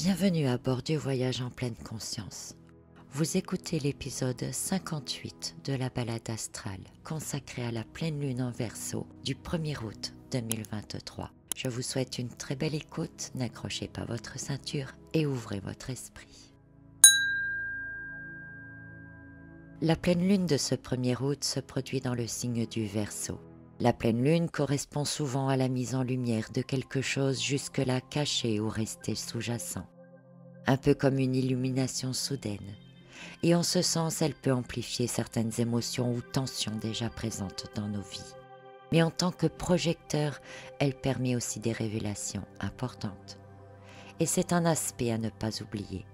Bienvenue à bord du voyage en pleine conscience. Vous écoutez l'épisode 58 de la balade astrale consacrée à la pleine lune en Verseau du 1er août 2023. Je vous souhaite une très belle écoute, n'accrochez pas votre ceinture et ouvrez votre esprit. La pleine lune de ce 1er août se produit dans le signe du Verseau. La pleine lune correspond souvent à la mise en lumière de quelque chose jusque-là caché ou resté sous-jacent, un peu comme une illumination soudaine. Et en ce sens, elle peut amplifier certaines émotions ou tensions déjà présentes dans nos vies. Mais en tant que projecteur, elle permet aussi des révélations importantes. Et c'est un aspect à ne pas oublier.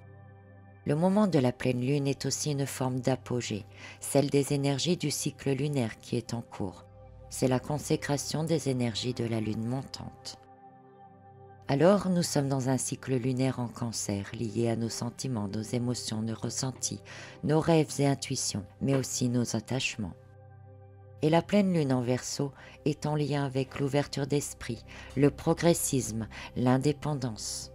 Le moment de la pleine lune est aussi une forme d'apogée, celle des énergies du cycle lunaire qui est en cours. C'est la consécration des énergies de la lune montante. Alors, nous sommes dans un cycle lunaire en Cancer, lié à nos sentiments, nos émotions, nos ressentis, nos rêves et intuitions, mais aussi nos attachements. Et la pleine lune en Verseau est en lien avec l'ouverture d'esprit, le progressisme, l'indépendance.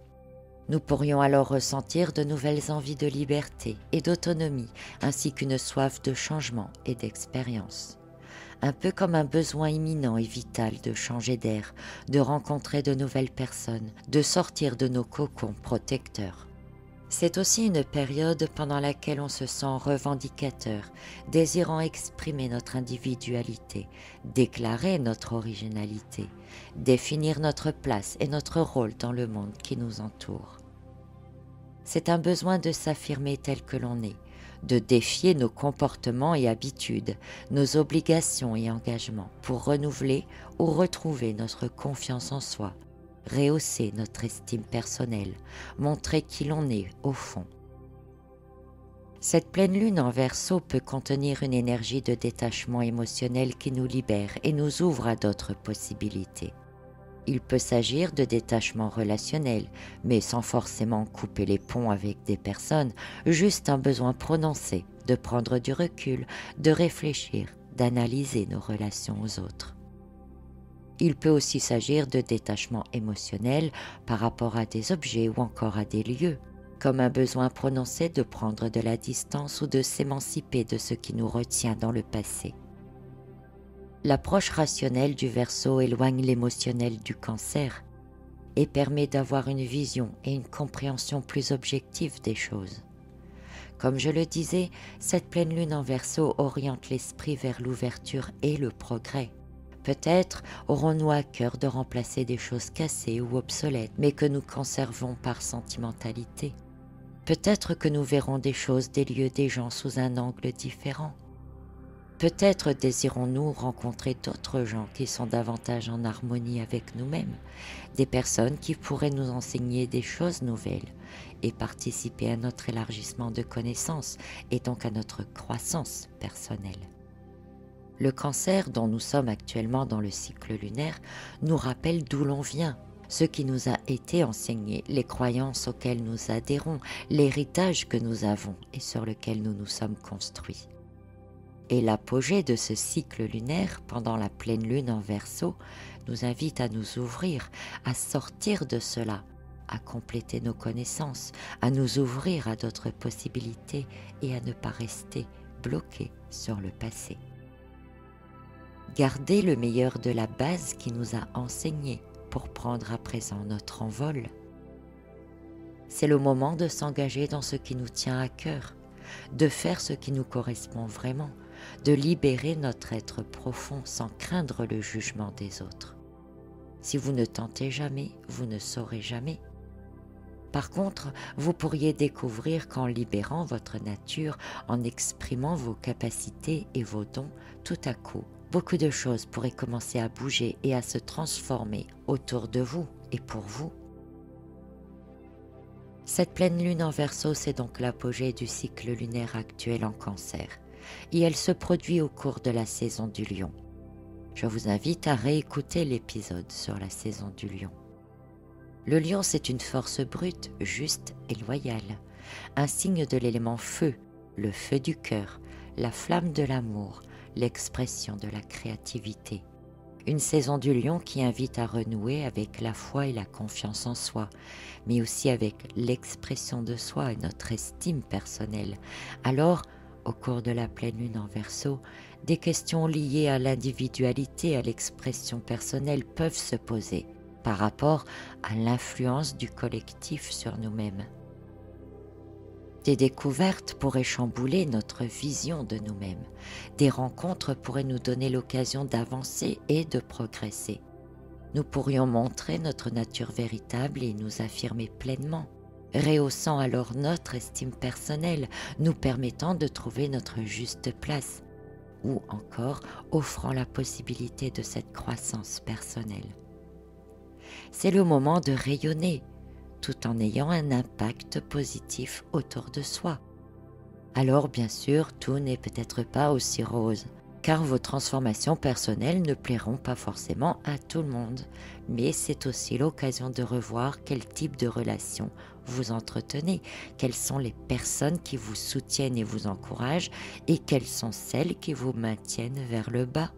Nous pourrions alors ressentir de nouvelles envies de liberté et d'autonomie, ainsi qu'une soif de changement et d'expérience. Un peu comme un besoin imminent et vital de changer d'air, de rencontrer de nouvelles personnes, de sortir de nos cocons protecteurs. C'est aussi une période pendant laquelle on se sent revendicateur, désirant exprimer notre individualité, déclarer notre originalité, définir notre place et notre rôle dans le monde qui nous entoure. C'est un besoin de s'affirmer tel que l'on est, de défier nos comportements et habitudes, nos obligations et engagements pour renouveler ou retrouver notre confiance en soi, rehausser notre estime personnelle, montrer qui l'on est au fond. Cette pleine lune en Verseau peut contenir une énergie de détachement émotionnel qui nous libère et nous ouvre à d'autres possibilités. Il peut s'agir de détachement relationnel, mais sans forcément couper les ponts avec des personnes, juste un besoin prononcé de prendre du recul, de réfléchir, d'analyser nos relations aux autres. Il peut aussi s'agir de détachement émotionnel par rapport à des objets ou encore à des lieux, comme un besoin prononcé de prendre de la distance ou de s'émanciper de ce qui nous retient dans le passé. L'approche rationnelle du Verseau éloigne l'émotionnel du Cancer et permet d'avoir une vision et une compréhension plus objective des choses. Comme je le disais, cette pleine lune en Verseau oriente l'esprit vers l'ouverture et le progrès. Peut-être aurons-nous à cœur de remplacer des choses cassées ou obsolètes, mais que nous conservons par sentimentalité. Peut-être que nous verrons des choses, des lieux, des gens sous un angle différent. Peut-être désirons-nous rencontrer d'autres gens qui sont davantage en harmonie avec nous-mêmes, des personnes qui pourraient nous enseigner des choses nouvelles et participer à notre élargissement de connaissances et donc à notre croissance personnelle. Le Cancer dont nous sommes actuellement dans le cycle lunaire nous rappelle d'où l'on vient, ce qui nous a été enseigné, les croyances auxquelles nous adhérons, l'héritage que nous avons et sur lequel nous nous sommes construits. Et l'apogée de ce cycle lunaire pendant la pleine lune en Verseau nous invite à nous ouvrir, à sortir de cela, à compléter nos connaissances, à nous ouvrir à d'autres possibilités et à ne pas rester bloqués sur le passé. Garder le meilleur de la base qui nous a enseigné pour prendre à présent notre envol. C'est le moment de s'engager dans ce qui nous tient à cœur, de faire ce qui nous correspond vraiment, de libérer notre être profond sans craindre le jugement des autres. Si vous ne tentez jamais, vous ne saurez jamais. Par contre, vous pourriez découvrir qu'en libérant votre nature, en exprimant vos capacités et vos dons, tout à coup, beaucoup de choses pourraient commencer à bouger et à se transformer autour de vous et pour vous. Cette pleine lune en Verseau, c'est donc l'apogée du cycle lunaire actuel en Cancer, et elle se produit au cours de la saison du Lion. Je vous invite à réécouter l'épisode sur la saison du Lion. Le Lion, c'est une force brute, juste et loyale, un signe de l'élément feu, le feu du cœur, la flamme de l'amour, l'expression de la créativité. Une saison du lion qui invite à renouer avec la foi et la confiance en soi, mais aussi avec l'expression de soi et notre estime personnelle. Alors, au cours de la pleine lune en Verseau, des questions liées à l'individualité, à l'expression personnelle peuvent se poser par rapport à l'influence du collectif sur nous-mêmes. Des découvertes pourraient chambouler notre vision de nous-mêmes. Des rencontres pourraient nous donner l'occasion d'avancer et de progresser. Nous pourrions montrer notre nature véritable et nous affirmer pleinement, rehaussant alors notre estime personnelle, nous permettant de trouver notre juste place, ou encore offrant la possibilité de cette croissance personnelle. C'est le moment de rayonner, tout en ayant un impact positif autour de soi. Alors bien sûr, tout n'est peut-être pas aussi rose, car vos transformations personnelles ne plairont pas forcément à tout le monde, mais c'est aussi l'occasion de revoir quel type de relation vous entretenez, quelles sont les personnes qui vous soutiennent et vous encouragent, et quelles sont celles qui vous maintiennent vers le bas.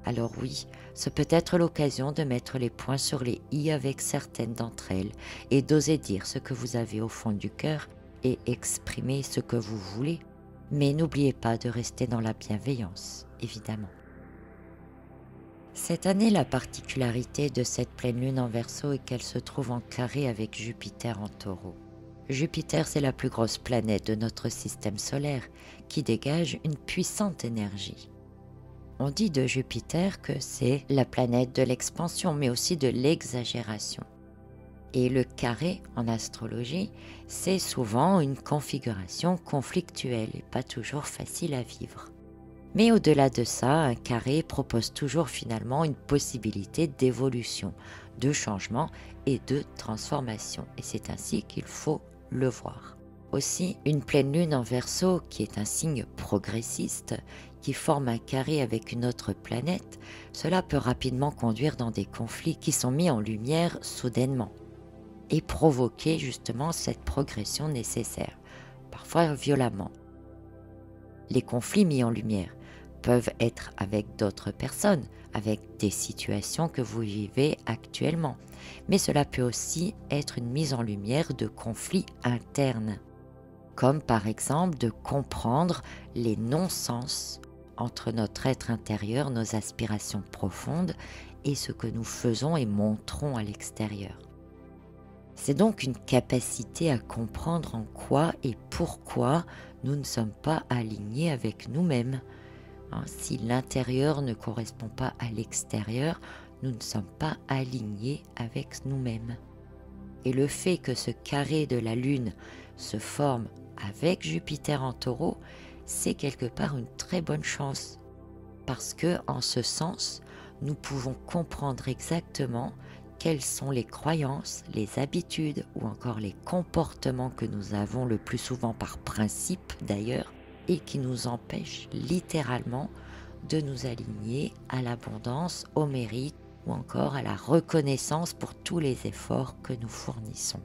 Alors oui, ce peut être l'occasion de mettre les points sur les i avec certaines d'entre elles et d'oser dire ce que vous avez au fond du cœur et exprimer ce que vous voulez. Mais n'oubliez pas de rester dans la bienveillance, évidemment. Cette année, la particularité de cette pleine lune en Verseau est qu'elle se trouve en carré avec Jupiter en Taureau. Jupiter, c'est la plus grosse planète de notre système solaire qui dégage une puissante énergie. On dit de Jupiter que c'est la planète de l'expansion, mais aussi de l'exagération. Et le carré en astrologie, c'est souvent une configuration conflictuelle et pas toujours facile à vivre. Mais au-delà de ça, un carré propose toujours finalement une possibilité d'évolution, de changement et de transformation. Et c'est ainsi qu'il faut le voir. Aussi, une pleine lune en Verseau, qui est un signe progressiste, qui forme un carré avec une autre planète, cela peut rapidement conduire dans des conflits qui sont mis en lumière soudainement et provoquer justement cette progression nécessaire, parfois violemment. Les conflits mis en lumière peuvent être avec d'autres personnes, avec des situations que vous vivez actuellement, mais cela peut aussi être une mise en lumière de conflits internes, comme par exemple de comprendre les non-sens entre notre être intérieur, nos aspirations profondes et ce que nous faisons et montrons à l'extérieur. C'est donc une capacité à comprendre en quoi et pourquoi nous ne sommes pas alignés avec nous-mêmes. Si l'intérieur ne correspond pas à l'extérieur, nous ne sommes pas alignés avec nous-mêmes. Et le fait que ce carré de la Lune se forme avec Jupiter en Taureau, c'est quelque part une très bonne chance. Parce que, en ce sens, nous pouvons comprendre exactement quelles sont les croyances, les habitudes ou encore les comportements que nous avons le plus souvent par principe d'ailleurs et qui nous empêchent littéralement de nous aligner à l'abondance, au mérite ou encore à la reconnaissance pour tous les efforts que nous fournissons.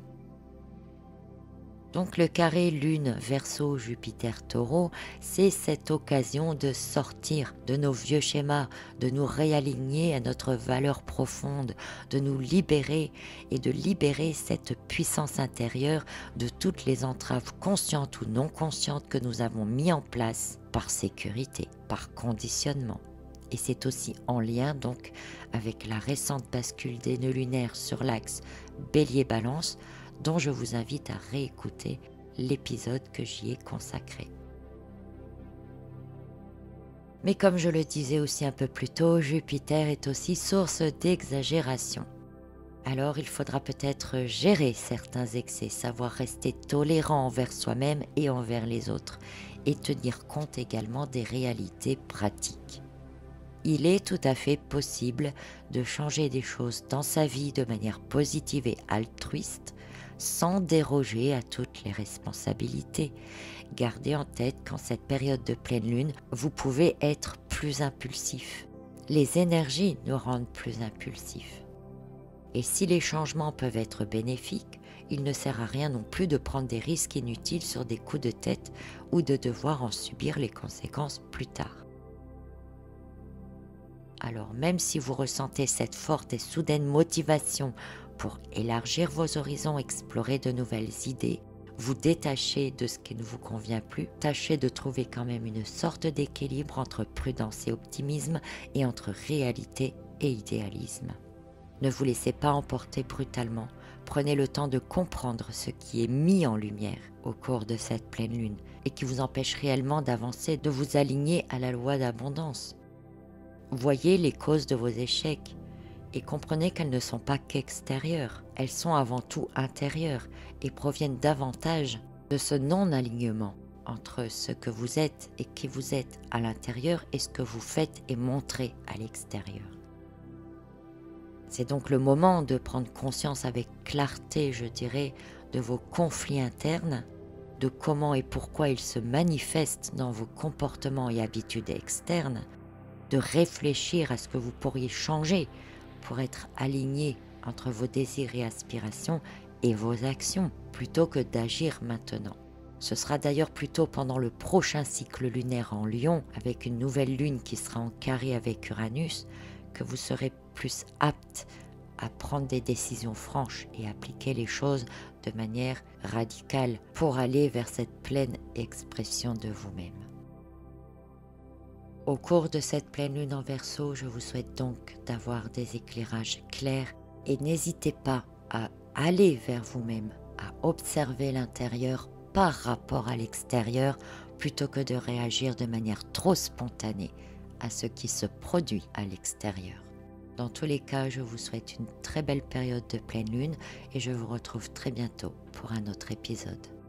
Donc le carré Lune, Verseau, Jupiter, Taureau, c'est cette occasion de sortir de nos vieux schémas, de nous réaligner à notre valeur profonde, de nous libérer et de libérer cette puissance intérieure de toutes les entraves conscientes ou non conscientes que nous avons mis en place par sécurité, par conditionnement. Et c'est aussi en lien donc avec la récente bascule des nœuds lunaires sur l'axe Bélier-Balance, dont je vous invite à réécouter l'épisode que j'y ai consacré. Mais comme je le disais aussi un peu plus tôt, Jupiter est aussi source d'exagération. Alors il faudra peut-être gérer certains excès, savoir rester tolérant envers soi-même et envers les autres, et tenir compte également des réalités pratiques. Il est tout à fait possible de changer des choses dans sa vie de manière positive et altruiste, sans déroger à toutes les responsabilités. Gardez en tête qu'en cette période de pleine lune, vous pouvez être plus impulsif. Les énergies nous rendent plus impulsifs. Et si les changements peuvent être bénéfiques, il ne sert à rien non plus de prendre des risques inutiles sur des coups de tête ou de devoir en subir les conséquences plus tard. Alors même si vous ressentez cette forte et soudaine motivation pour élargir vos horizons, explorer de nouvelles idées, vous détachez de ce qui ne vous convient plus, tâchez de trouver quand même une sorte d'équilibre entre prudence et optimisme et entre réalité et idéalisme. Ne vous laissez pas emporter brutalement, prenez le temps de comprendre ce qui est mis en lumière au cours de cette pleine lune et qui vous empêche réellement d'avancer, de vous aligner à la loi d'abondance. Voyez les causes de vos échecs et comprenez qu'elles ne sont pas qu'extérieures, elles sont avant tout intérieures et proviennent davantage de ce non-alignement entre ce que vous êtes et qui vous êtes à l'intérieur et ce que vous faites et montrez à l'extérieur. C'est donc le moment de prendre conscience avec clarté, je dirais, de vos conflits internes, de comment et pourquoi ils se manifestent dans vos comportements et habitudes externes, de réfléchir à ce que vous pourriez changer pour être aligné entre vos désirs et aspirations et vos actions, plutôt que d'agir maintenant. Ce sera d'ailleurs plutôt pendant le prochain cycle lunaire en Lion, avec une nouvelle lune qui sera en carré avec Uranus, que vous serez plus apte à prendre des décisions franches et appliquer les choses de manière radicale pour aller vers cette pleine expression de vous-même. Au cours de cette pleine lune en Verseau, je vous souhaite donc d'avoir des éclairages clairs et n'hésitez pas à aller vers vous-même, à observer l'intérieur par rapport à l'extérieur plutôt que de réagir de manière trop spontanée à ce qui se produit à l'extérieur. Dans tous les cas, je vous souhaite une très belle période de pleine lune et je vous retrouve très bientôt pour un autre épisode.